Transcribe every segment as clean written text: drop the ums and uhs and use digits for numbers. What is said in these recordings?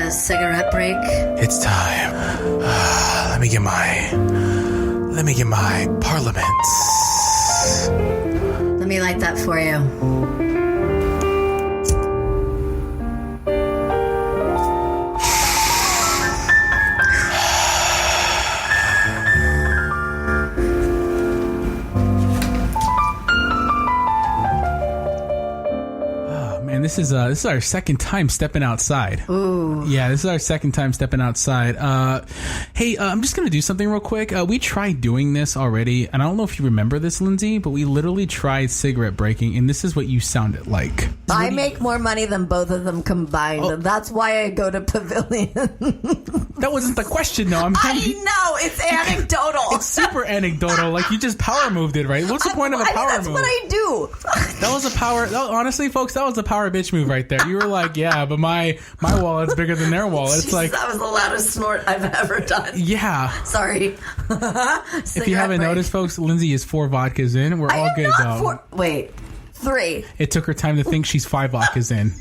a cigarette break? It's time. Let me get my parliaments. Let me light that for you. This is our second time stepping outside. Ooh. Yeah, this is our second time stepping outside. Hey, I'm just going to do something real quick. We tried doing this already, and I don't know if you remember this, Lyndsay, but we literally tried cigarette breaking, and this is what you sounded like. I make more money than both of them combined, and that's why I go to Pavilion. That wasn't the question, though. I know, it's anecdotal. It's super anecdotal. Like, you just power moved it, right? What's the point of a power that's move? That's what I do. That was a power... honestly, folks, that was a power bitch move right there. You were like, yeah, but my wallet's bigger than their wallet. It's Jeez, like... That was the loudest snort I've ever done. Yeah. Sorry. If you haven't noticed, folks, Lyndsay is 4 vodkas in. We're all good, though. Wait. 3. It took her time to think she's 5 vodkas in.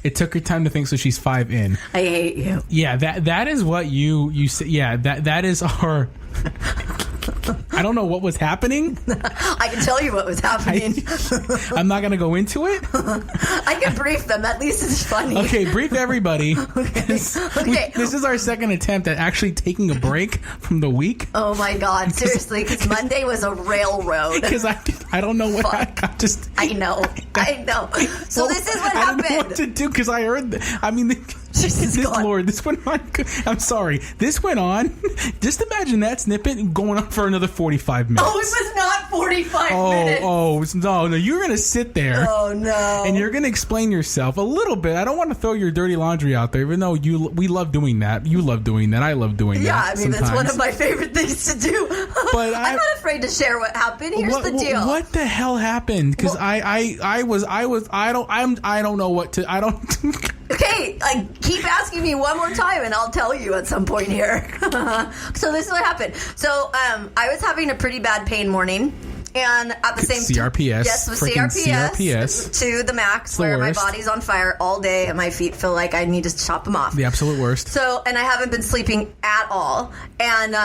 It took her time to think, so she's 5 in. I hate you. Yeah, that is what you say. Yeah, that is our... I don't know what was happening. I can tell you what was happening. I'm not going to go into it. I can brief them. At least it's funny. Okay, brief everybody. Okay. This is our second attempt at actually taking a break from the week. Oh my God, seriously, because Monday was a railroad. Because I don't know what I know. So this is what happened. I don't know what to do because I heard. This went on. I'm sorry. This went on. Just imagine that snippet going on for another 45 minutes. Oh, it was not 45 minutes. Oh, no. You're going to sit there. Oh, no. And you're going to explain yourself a little bit. I don't want to throw your dirty laundry out there, even though we love doing that. You love doing that. I love doing that. Yeah, sometimes. That's one of my favorate things to do. But I'm not afraid to share what happened. Here's the deal. What the hell happened? Because I don't know what to. I don't. Okay, keep asking me one more time and I'll tell you at some point here. So this is what happened. So I was having a pretty bad pain morning. And at the same time, CRPS. Yes, with CRPS to the max, where my body's on fire all day and my feet feel like I need to chop them off. The absolute worst. So, and I haven't been sleeping at all. And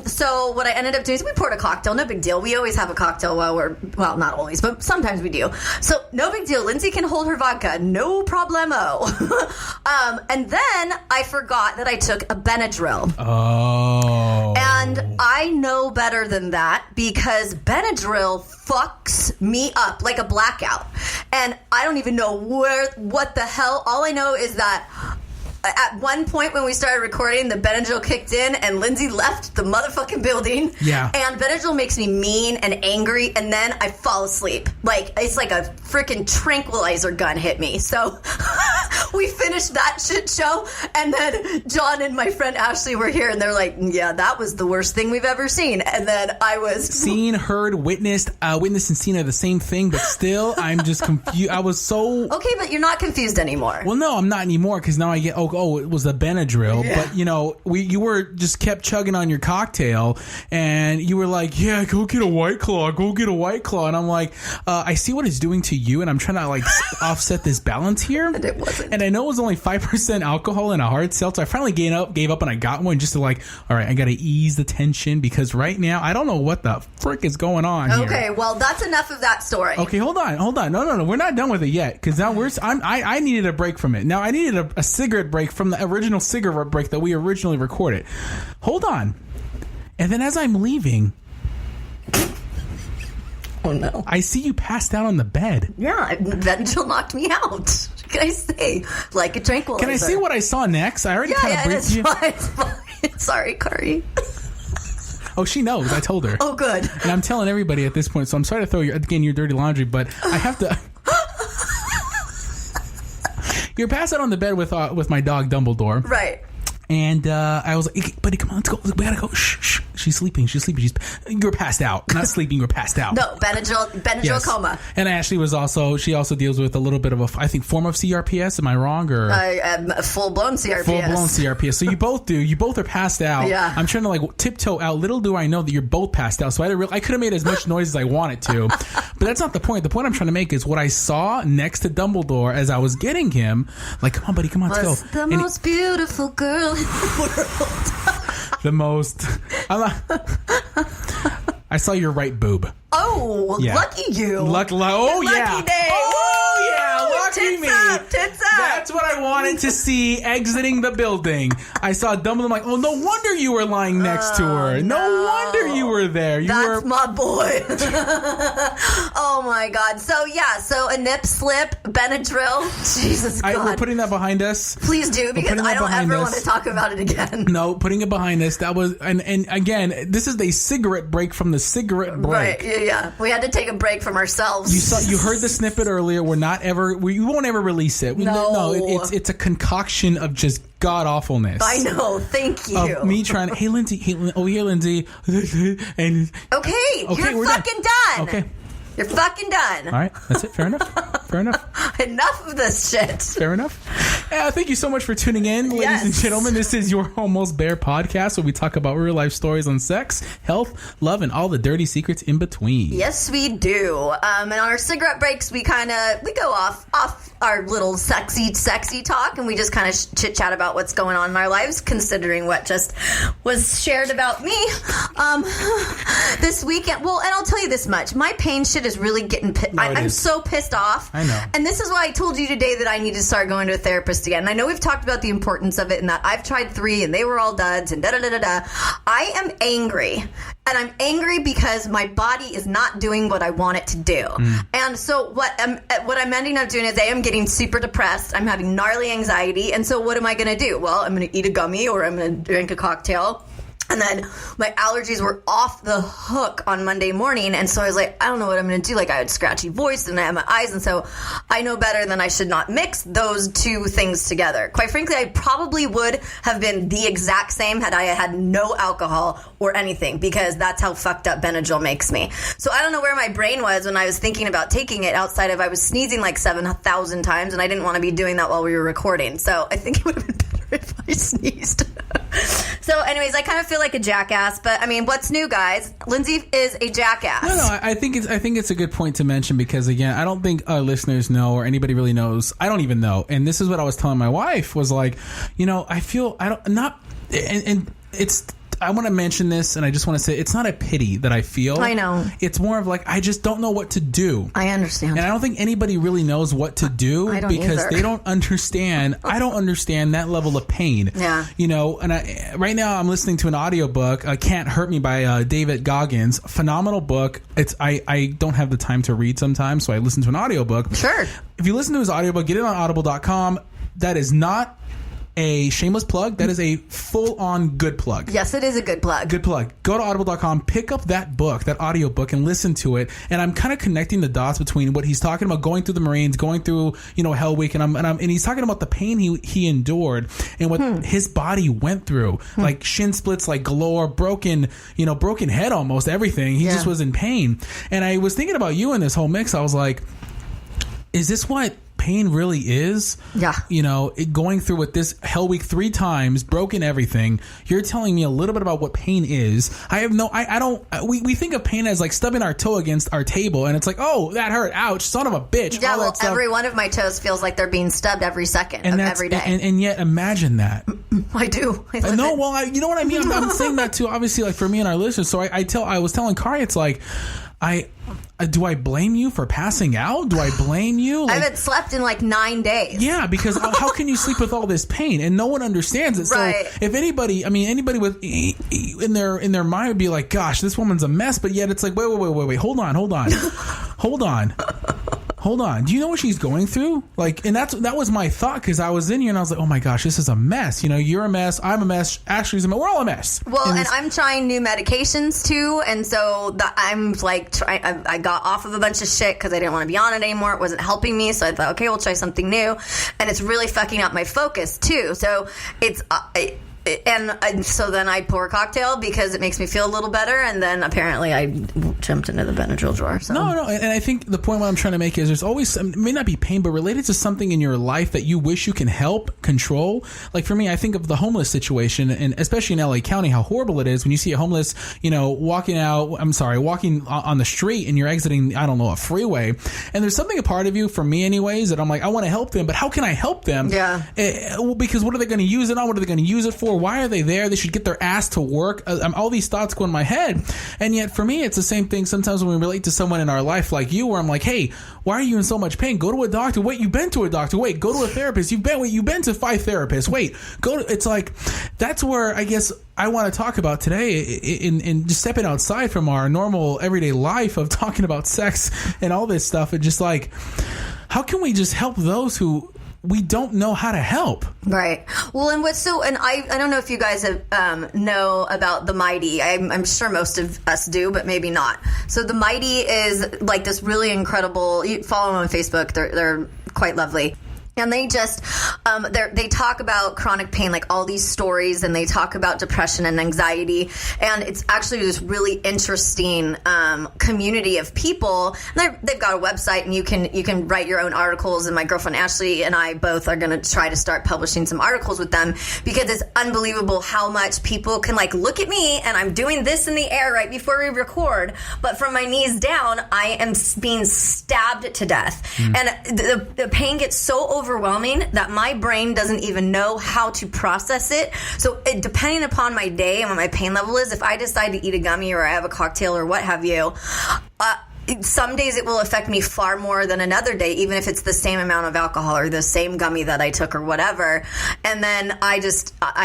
so what I ended up doing is we poured a cocktail. No big deal. We always have a cocktail well, not always, but sometimes we do. So no big deal. Lyndsay can hold her vodka. No problemo. And then I forgot that I took a Benadryl. Oh. And I know better than that because Benadryl fucks me up like a blackout. And I don't even know what the hell. All I know is that at one point when we started recording, the Benadryl kicked in and Lyndsay left the motherfucking building. Yeah. And Benadryl makes me mean and angry, and then I fall asleep. Like, it's like a freaking tranquilizer gun hit me. So we finished that shit show, and then John and my friend Ashley were here, and they're like, yeah, that was the worst thing we've ever seen. And then I was... Seen, heard, witnessed. Witness and seen are the same thing, but still, I'm just confused. I was so... Okay, but you're not confused anymore. Well, no, I'm not anymore, because now I get... Oh, it was the Benadryl, yeah. But you were just kept chugging on your cocktail, and you were like, "Yeah, go get a White Claw, and I'm like, I see what it's doing to you, and I'm trying to offset this balance here, and it wasn't. And I know it was only 5% alcohol in a hard seltzer. I finally gave up, and I got one just to all right, I got to ease the tension because right now I don't know what the frick is going on. Okay, here. well, that's enough of that story. Okay, hold on, no, we're not done with it yet because now I needed a break from it. Now I needed a cigarette break from the original cigarette break that we originally recorded. Hold on. And then as I'm leaving, oh no, I see you passed out on the bed. Yeah, Benadryl knocked me out. What can I say? Like a tranquilizer. Can I say what I saw next? I already kind of briefed you. It's fine. Sorry, Kari. Oh, she knows. I told her. Oh, good. And I'm telling everybody at this point, so I'm sorry to throw your dirty laundry, but I have to... You're passed out on the bed with my dog Dumbledore, right? And I was like, "Buddy, come on, let's go. We gotta go. Shh." she's sleeping. You're passed out. Not sleeping, you're passed out. No, Benadryl coma. And Ashley she also deals with a little bit of I think, form of CRPS. Am I wrong? Or full-blown CRPS. Full-blown CRPS. So you both do. You both are passed out. Yeah. I'm trying to like tiptoe out. Little do I know that you're both passed out. So I could have made as much noise as I wanted to. But that's not the point. The point I'm trying to make is what I saw next to Dumbledore as I was getting him. Like, come on, buddy, come on, let's go. The most beautiful girl in the world. The most. I saw your right boob. Oh, yeah. Lucky you. Lucky day. Oh, yeah. Lucky tits me. Tits up. That's what I wanted to see exiting the building. I saw Dumbledore. I'm like, oh, no wonder you were lying next to her. No wonder you were there. That's my boy. Oh, my God. So a nip slip, Benadryl. Jesus God. We're putting that behind us. Please do, because I don't ever want to talk about it again. No, putting it behind us. That was, and again, this is a cigarette break from the cigarette break. Right, yeah. We had to take a break from ourselves. You heard the snippet earlier. We won't ever release it. No, it's a concoction of just god awfulness. I know. Thank you. Of me trying. Hey, Lyndsay. Over here, Lyndsay. And you're fucking done. Okay. You're fucking done. All right. That's it. Fair enough. Enough of this shit. Fair enough. Thank you so much for tuning in, ladies and gentlemen. This is your Almost Bare podcast, where we talk about real life stories on sex, health, love, and all the dirty secrets in between. Yes, we do. And on our cigarette breaks, we go off our little sexy talk, and we just kind of chit chat about what's going on in our lives, considering what just was shared about me this weekend. Well, and I'll tell you this much: my pain shit is really getting. I'm so pissed off. I know. And this is why I told you today that I need to start going to a therapist again. And I know we've talked about the importance of it, and that I've tried 3 and they were all duds and da-da-da-da-da. I am angry. And I'm angry because my body is not doing what I want it to do. And so what I'm ending up doing is I am getting super depressed. I'm having gnarly anxiety. And so what am I going to do? Well, I'm going to eat a gummy, or I'm going to drink a cocktail. And then my allergies were off the hook on Monday morning. And so I was like, I don't know what I'm going to do. Like, I had a scratchy voice and I had my eyes. And so I know better than I should not mix those two things together. Quite frankly, I probably would have been the exact same had I had no alcohol or anything, because that's how fucked up Benadryl makes me. So I don't know where my brain was when I was thinking about taking it, outside of I was sneezing like 7,000 times, and I didn't want to be doing that while we were recording. So I think it would have been better if I sneezed. So anyways, I kind of feel like a jackass, but I mean, what's new, guys? Lyndsay is a jackass. No, I think it's a good point to mention, because again, I don't think our listeners know, or anybody really knows. I don't even know. And this is what I was telling my wife, was like, I want to mention this, and I just want to say it's not a pity that I feel. I know. It's more of like, I just don't know what to do. I understand. And I don't think anybody really knows what to do, because they don't understand. I don't understand that level of pain. Yeah. And right now I'm listening to an audiobook, Can't Hurt Me by David Goggins. Phenomenal book. I don't have the time to read sometimes, so I listen to an audiobook. Sure. If you listen to his audiobook, get it on audible.com. That is not a shameless plug. That is a full-on good plug. Yes, it is a good plug. Good plug. Go to audible.com, pick up that book, that audio book, and listen to it. And I'm kind of connecting the dots between what he's talking about, going through the Marines, going through, Hell Week, and he's talking about the pain he endured and what his body went through. Like shin splits, like galore, broken head, almost everything. He just was in pain. And I was thinking about you in this whole mix. I was like, is this what pain really is? Yeah. Going through with this Hell Week 3 times, broken everything. You're telling me a little bit about what pain is. We think of pain as like stubbing our toe against our table, and it's like, oh, that hurt. Ouch. Son of a bitch. Yeah, well, every one of my toes feels like they're being stubbed every second of every day. And yet, imagine that. I do. No, well, you know what I mean? I'm saying that too, obviously, like for me and our listeners. So I was telling Kari, it's like, do I blame you for passing out? Do I blame you? I haven't slept in like 9 days. Yeah, because how can you sleep with all this pain? And no one understands it. Right. So if anybody with in their mind would be like, gosh, this woman's a mess, but yet it's like, wait, hold on. Do you know what she's going through? Like, and that was my thought, because I was in here and I was like, oh my gosh, this is a mess. You're a mess. I'm a mess. Ashley's a mess. We're all a mess. Well, and I'm trying new medications too, and so I'm like, I got off of a bunch of shit because I didn't want to be on it anymore. It wasn't helping me, so I thought, okay, we'll try something new, and it's really fucking up my focus too. So it's And so then I pour a cocktail because it makes me feel a little better, and then apparently I jumped into the Benadryl drawer. So. No, and I think the point what I'm trying to make is there's always, it may not be pain, but related to something in your life that you wish you can help control. Like for me, I think of the homeless situation, and especially in LA County, how horrible it is when you see a homeless, walking on the street and you're exiting, I don't know, a freeway. And there's something a part of you, for me anyways, that I'm like, I want to help them, but how can I help them? Yeah. Well, because what are they going to use it on? What are they going to use it for? Why are they there? They should get their ass to work. All these thoughts go in my head. And yet for me, it's the same thing sometimes when we relate to someone in our life like you, where I'm like, hey, why are you in so much pain? Go to a doctor. Wait, you've been to a doctor. Wait, go to a therapist. You've been to 5 therapists. Wait, it's like, that's where I guess I want to talk about today in just stepping outside from our normal everyday life of talking about sex and all this stuff. And just like, how can we just help those who we don't know how to help? Right. Well, and I don't know if you guys know about the Mighty. I'm sure most of us do, but maybe not. So the Mighty is like this really incredible, you follow them on Facebook. They're quite lovely. And they just, they talk about chronic pain, like all these stories, and they talk about depression and anxiety. And it's actually this really interesting community of people. And they've got a website, and you can write your own articles. And my girlfriend Ashley and I both are going to try to start publishing some articles with them, because it's unbelievable how much people can like look at me and I'm doing this in the air right before we record, but from my knees down, I am being stabbed to death. And the pain gets so overwhelming that my brain doesn't even know how to process it. So depending upon my day and what my pain level is, if I decide to eat a gummy or I have a cocktail or what have you, some days it will affect me far more than another day, even if it's the same amount of alcohol or the same gummy that I took or whatever. And then I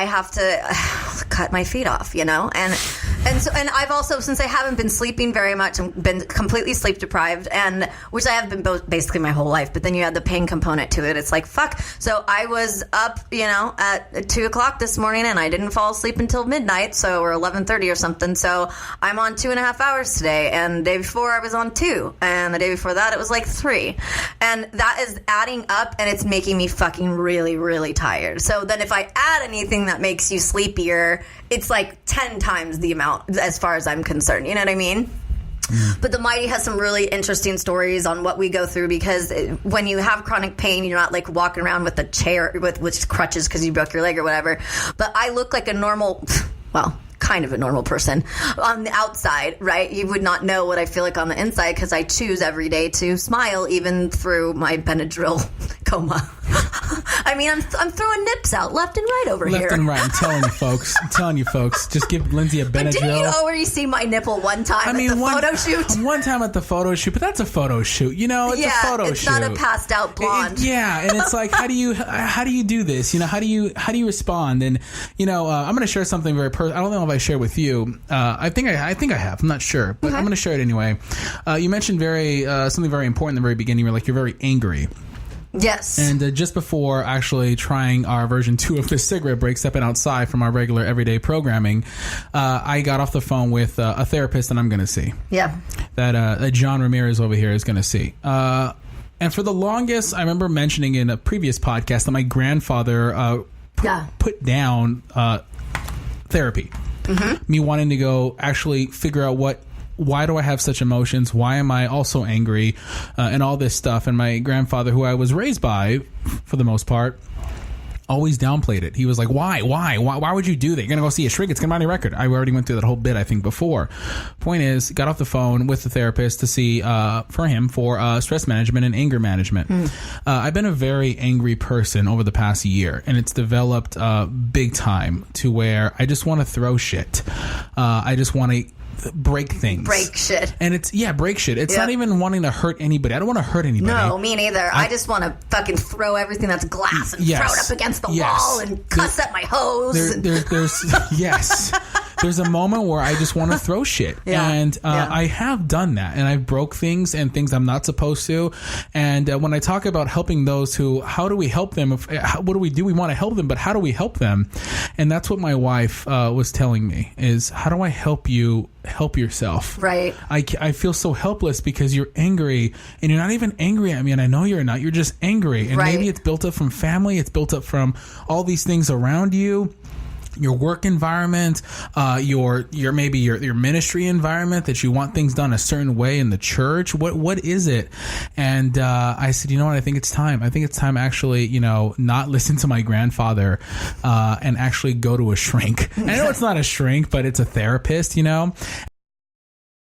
have to cut my feet off, and I've also, since I haven't been sleeping very much, I've been completely sleep deprived, and which I have been basically my whole life. But then you add the pain component to it. It's like, fuck. So I was up, at 2:00 this morning, and I didn't fall asleep until midnight, or 11:30 or something. So I'm on 2.5 hours today, and the day before I was on 2, and the day before that it was like 3, and that is adding up, and it's making me fucking really, really tired. So then if I add anything that makes you sleepier, it's like 10 times the amount as far as I'm concerned. You know what I mean? But the Mighty has some really interesting stories on what we go through, because when you have chronic pain, you're not like walking around with a chair with crutches because you broke your leg or whatever. But I look like a normal, kind of a normal person on the outside, right? You would not know what I feel like on the inside, because I choose every day to smile, even through my Benadryl coma. I mean, I'm throwing nips out left and right over here. Left and right. I'm telling you, folks. Just give Lyndsay a Benadryl. But didn't you already see my nipple one time at the photo shoot? One time at the photo shoot, but that's a photo shoot. It's a photo shoot. It's not a passed out blonde. And it's like, how do you do this? How do you respond? And I'm going to share something very personal. I don't know if I shared with you. I think I have. I'm not sure, but I'm going to share it anyway. You mentioned something very important in the very beginning. You're very angry. Yes. And just before actually trying our version 2 of the cigarette break, stepping outside from our regular everyday programming, I got off the phone with a therapist that I'm going to see. Yeah. That John Ramirez over here is going to see. And for the longest, I remember mentioning in a previous podcast that my grandfather put down therapy. Me wanting to go actually figure out why do I have such emotions? Why am I also angry? And all this stuff. And my grandfather, who I was raised by, for the most part, always downplayed it. He was like, why would you do that? You're going to go see a shrink. It's going to be on your record. I already went through that whole bit, I think, before. Point is, got off the phone with the therapist to see for stress management and anger management. I've been a very angry person over the past year, and it's developed big time to where I just want to throw shit. I just want to break things. Break shit. And break shit. It's not even wanting to hurt anybody. I don't want to hurt anybody. No, me neither. I just want to fucking throw everything that's glass and throw it up against the wall and cuss at my hose. Yes. There's a moment where I just want to throw shit. And I have done that. And I've broke things and things I'm not supposed to. And when I talk about helping those who, how do we help them? What do? We want to help them, but how do we help them? And that's what my wife was telling me is, how do I help you help yourself? Right. I feel so helpless because you're angry, and you're not even angry at me, and I know you're not. You're just angry. And maybe it's built up from family. It's built up from all these things around you. your work environment, your maybe your ministry environment, that you want things done a certain way in the church? What is it? And I said, you know what? I think it's time. I think it's time actually, not listen to my grandfather and actually go to a shrink. I know it's not a shrink, but it's a therapist,